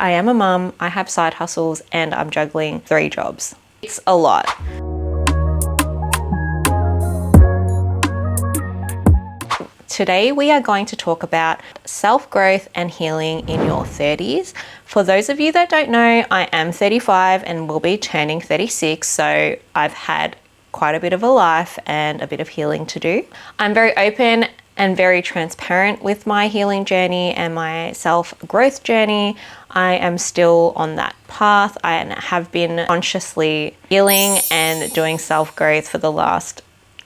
I am a mum, I have side hustles, and I'm juggling 3 jobs. It's a lot. Today we are going to talk about self-growth and healing in your 30s. For those of you that don't know, I am 35 and will be turning 36, so I've had quite a bit of a life and a bit of healing to do. I'm very open and very transparent with my healing journey and my self-growth journey. I am still on that path. I have been consciously healing and doing self-growth for the last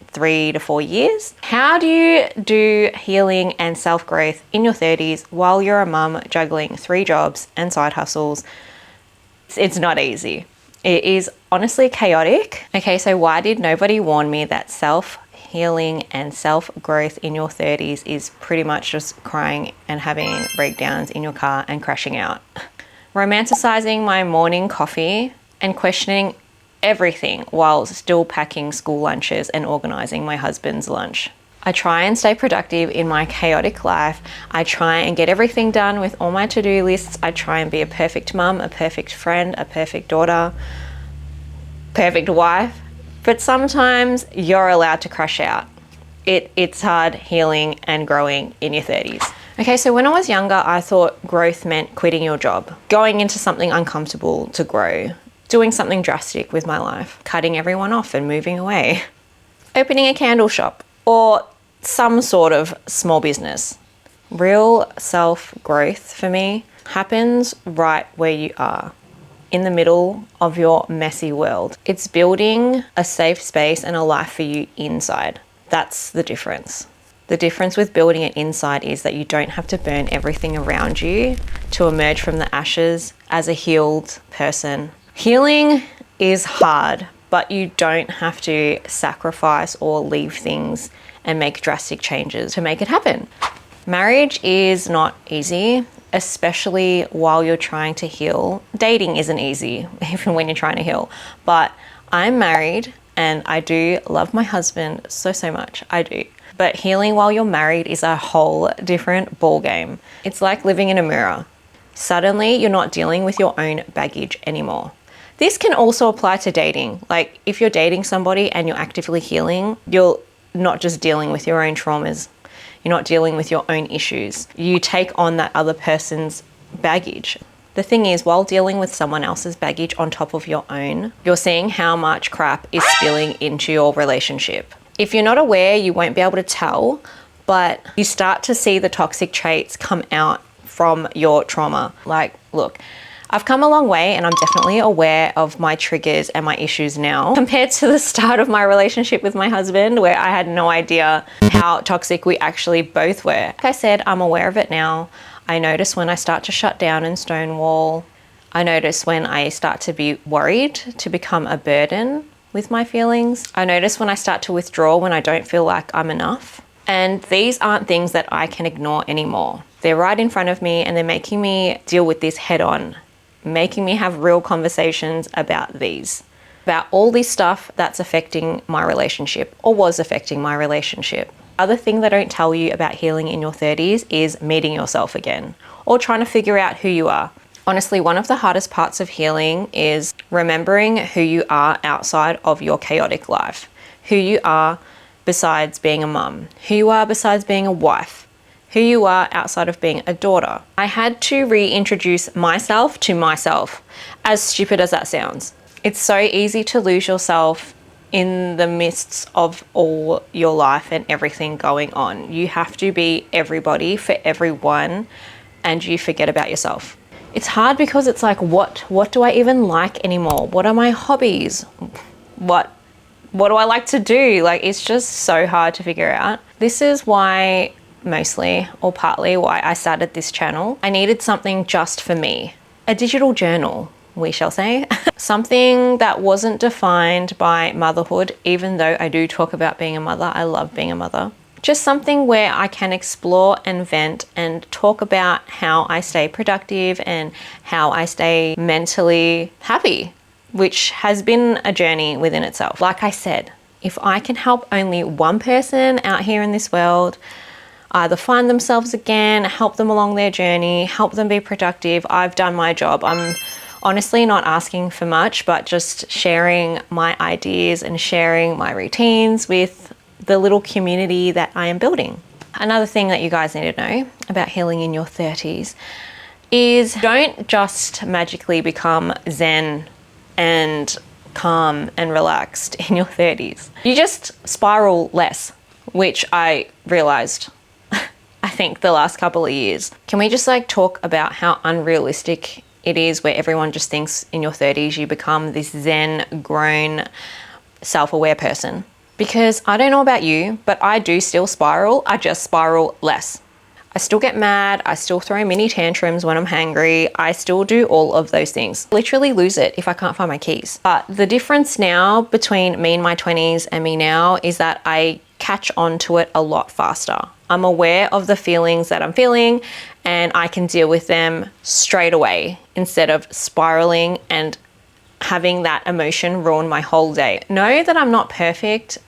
3 to 4 years. How do you do healing and self-growth in your 30s while you're a mum juggling 3 jobs and side hustles? It's not easy. It is honestly chaotic. Okay, so why did nobody warn me that self-healing and self-growth in your 30s is pretty much just crying and having breakdowns in your car and crashing out? Romanticizing my morning coffee and questioning everything while still packing school lunches and organizing my husband's lunch. I try and stay productive in my chaotic life. I try and get everything done with all my to-do lists. I try and be a perfect mum, a perfect friend, a perfect daughter, perfect wife. But sometimes you're allowed to crash out. It's hard healing and growing in your 30s. Okay, so when I was younger, I thought growth meant quitting your job, going into something uncomfortable to grow, doing something drastic with my life, cutting everyone off and moving away, opening a candle shop, or some sort of small business. Real self-growth for me happens right where you are, in the middle of your messy world. It's building a safe space and a life for you inside. That's the difference. The difference with building it inside is that you don't have to burn everything around you to emerge from the ashes as a healed person. Healing is hard, but you don't have to sacrifice or leave things and make drastic changes to make it happen. Marriage is not easy, especially while you're trying to heal. Dating isn't easy, even when you're trying to heal. But I'm married and I do love my husband so much. I do. But healing while you're married is a whole different ball game. It's like living in a mirror. Suddenly, you're not dealing with your own baggage anymore. This can also apply to dating. Like if you're dating somebody and you're actively healing, you're not just dealing with your own traumas. You're not dealing with your own issues. You take on that other person's baggage. The thing is, while dealing with someone else's baggage on top of your own, you're seeing how much crap is spilling into your relationship. If you're not aware, you won't be able to tell, but you start to see the toxic traits come out from your trauma. Like, look, I've come a long way and I'm definitely aware of my triggers and my issues now compared to the start of my relationship with my husband, where I had no idea how toxic we actually both were. Like I said, I'm aware of it now. I notice when I start to shut down and stonewall. I notice when I start to be worried, to become a burden with my feelings. I notice when I start to withdraw when I don't feel like I'm enough. And these aren't things that I can ignore anymore. They're right in front of me and they're making me deal with this head on, making me have real conversations about all this stuff that's affecting my relationship or was affecting my relationship. Other thing they don't tell you about healing in your 30s is meeting yourself again or trying to figure out who you are. Honestly, one of the hardest parts of healing is remembering who you are outside of your chaotic life, who you are besides being a mum, who you are besides being a wife, who you are outside of being a daughter. I had to reintroduce myself to myself, as stupid as that sounds. It's so easy to lose yourself in the midst of all your life and everything going on. You have to be everybody for everyone and you forget about yourself. It's hard because it's like, what do I even like anymore? What are my hobbies? What do I like to do? Like, it's just so hard to figure out. This is why, mostly or partly why I started this channel. I needed something just for me. A digital journal, we shall say. Something that wasn't defined by motherhood, even though I do talk about being a mother. I love being a mother. Just something where I can explore and vent and talk about how I stay productive and how I stay mentally happy, which has been a journey within itself. Like I said, if I can help only one person out here in this world, either find themselves again, help them along their journey, help them be productive. I've done my job. I'm honestly not asking for much, but just sharing my ideas and sharing my routines with the little community that I am building. Another thing that you guys need to know about healing in your 30s is don't just magically become zen and calm and relaxed in your 30s. You just spiral less, which I realized I think the last couple of years. Can we just talk about how unrealistic it is, where everyone just thinks in your 30s you become this zen, grown, self-aware person? Because I don't know about you, but I do still spiral. I just spiral less. I still get mad. I still throw mini tantrums when I'm hangry. I still do all of those things. Literally lose it if I can't find my keys. But the difference now between me in my 20s and me now is that I catch on to it a lot faster. I'm aware of the feelings that I'm feeling and I can deal with them straight away instead of spiraling and having that emotion ruin my whole day. Know that I'm not perfect,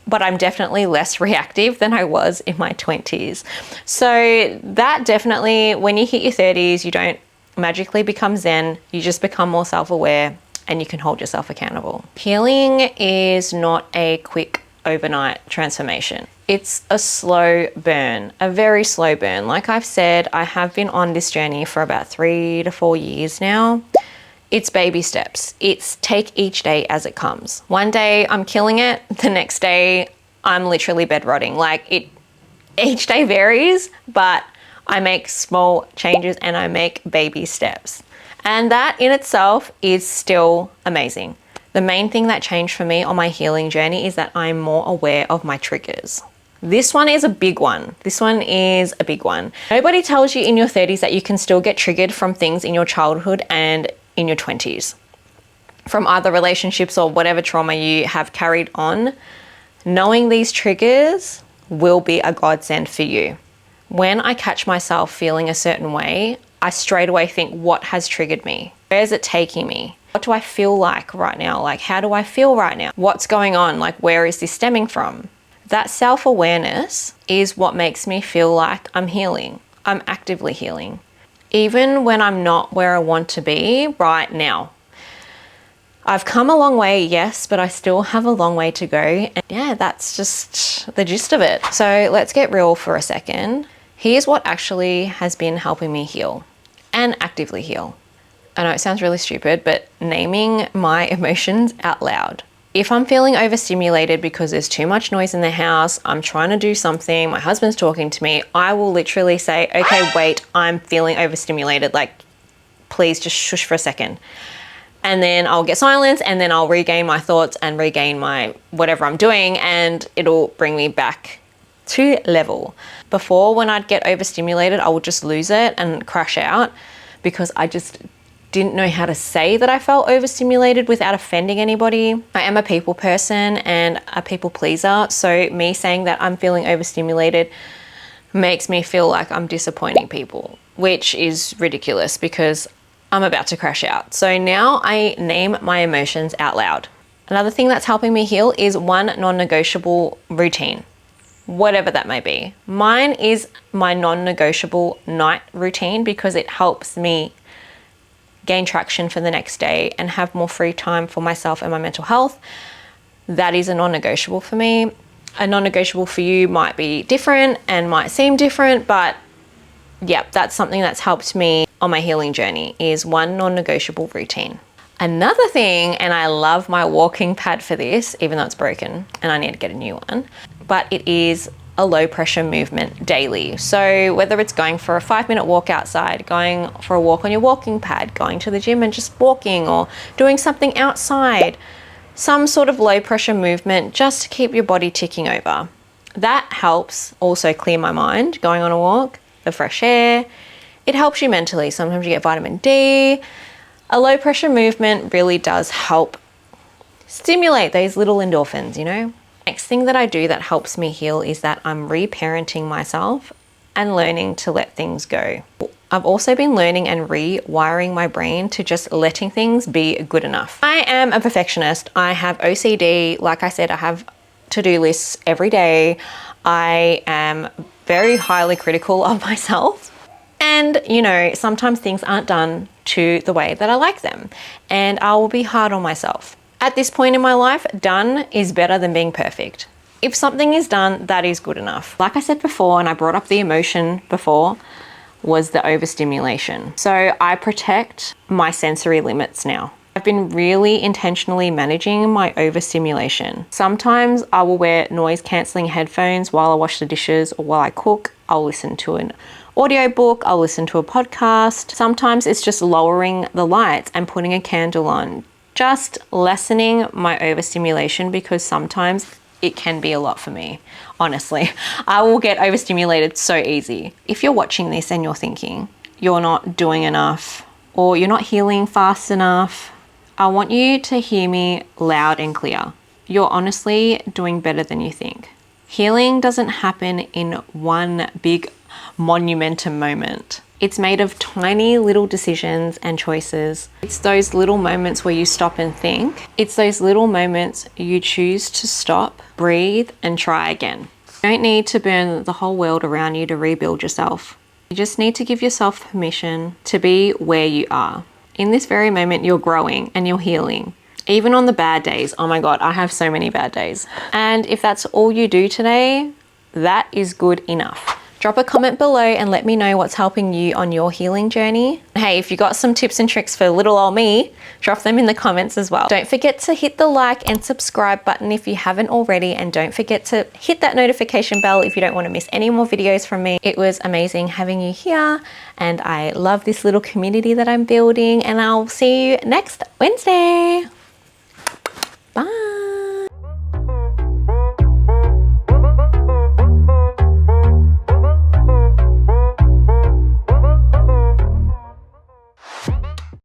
but I'm definitely less reactive than I was in my 20s. So that definitely, when you hit your 30s, you don't magically become zen, you just become more self-aware and you can hold yourself accountable. Healing is not a quick overnight transformation. It's a slow burn, a very slow burn. Like I've said, I have been on this journey for about 3 to 4 years now. It's baby steps. It's take each day as it comes. One day I'm killing it. The next day I'm literally bedrotting. Each day varies, but I make small changes and I make baby steps. And that in itself is still amazing. The main thing that changed for me on my healing journey is that I'm more aware of my triggers. This one is a big one. This one is a big one. Nobody tells you in your 30s that you can still get triggered from things in your childhood and in your 20s, from either relationships or whatever trauma you have carried on. Knowing these triggers will be a godsend for you. When I catch myself feeling a certain way, I straight away think, what has triggered me? Where is it taking me? What do I feel like right now? How do I feel right now? What's going on? Where is this stemming from? That self-awareness is what makes me feel like I'm healing. I'm actively healing. Even when I'm not where I want to be right now. I've come a long way, yes, but I still have a long way to go. And yeah, that's just the gist of it. So let's get real for a second. Here's what actually has been helping me heal and actively heal. I know it sounds really stupid, but naming my emotions out loud. If I'm feeling overstimulated because there's too much noise in the house, I'm trying to do something, my husband's talking to me, I will literally say, okay, wait, I'm feeling overstimulated. Please just shush for a second. And then I'll get silence and then I'll regain my thoughts and regain my whatever I'm doing and it'll bring me back to level. Before, when I'd get overstimulated, I would just lose it and crash out because I just didn't know how to say that I felt overstimulated without offending anybody. I am a people person and a people pleaser, so me saying that I'm feeling overstimulated makes me feel like I'm disappointing people, which is ridiculous because I'm about to crash out. So now I name my emotions out loud. Another thing that's helping me heal is one non-negotiable routine, whatever that may be. Mine is my non-negotiable night routine because it helps me gain traction for the next day and have more free time for myself and my mental health. That is a non-negotiable for me. A non-negotiable for you might be different and might seem different, but yeah, that's something that's helped me on my healing journey is one non-negotiable routine. Another thing, and I love my walking pad for this, even though it's broken and I need to get a new one, but it is a low pressure movement daily. So whether it's going for a 5-minute walk outside, going for a walk on your walking pad, going to the gym and just walking or doing something outside, some sort of low pressure movement just to keep your body ticking over. That helps also clear my mind, going on a walk, the fresh air. It helps you mentally. Sometimes you get vitamin D. A low pressure movement really does help stimulate those little endorphins, you know? Next thing that I do that helps me heal is that I'm reparenting myself and learning to let things go. I've also been learning and rewiring my brain to just letting things be good enough. I am a perfectionist. I have OCD. Like I said, I have to-do lists every day. I am very highly critical of myself. And, you know, sometimes things aren't done to the way that I like them, and I will be hard on myself. At this point in my life, done is better than being perfect. If something is done, that is good enough. Like I said before, and I brought up the emotion before, was the overstimulation. So I protect my sensory limits now. I've been really intentionally managing my overstimulation. Sometimes I will wear noise cancelling headphones while I wash the dishes or while I cook. I'll listen to an audiobook, I'll listen to a podcast. Sometimes it's just lowering the lights and putting a candle on, just lessening my overstimulation, because sometimes it can be a lot for me, honestly. I will get overstimulated so easy. If you're watching this and you're thinking you're not doing enough or you're not healing fast enough, I want you to hear me loud and clear. You're honestly doing better than you think. Healing doesn't happen in one big monumentum moment. It's made of tiny little decisions and choices. It's those little moments where you stop and think. It's those little moments you choose to stop, breathe, and try again. You don't need to burn the whole world around you to rebuild yourself. You just need to give yourself permission to be where you are. In this very moment, you're growing and you're healing. Even on the bad days. Oh my God, I have so many bad days. And if that's all you do today, that is good enough. Drop a comment below and let me know what's helping you on your healing journey. Hey, if you got some tips and tricks for little old me, drop them in the comments as well. Don't forget to hit the like and subscribe button if you haven't already, and don't forget to hit that notification bell if you don't want to miss any more videos from me. It was amazing having you here, and I love this little community that I'm building, and I'll see you next Wednesday. Bye.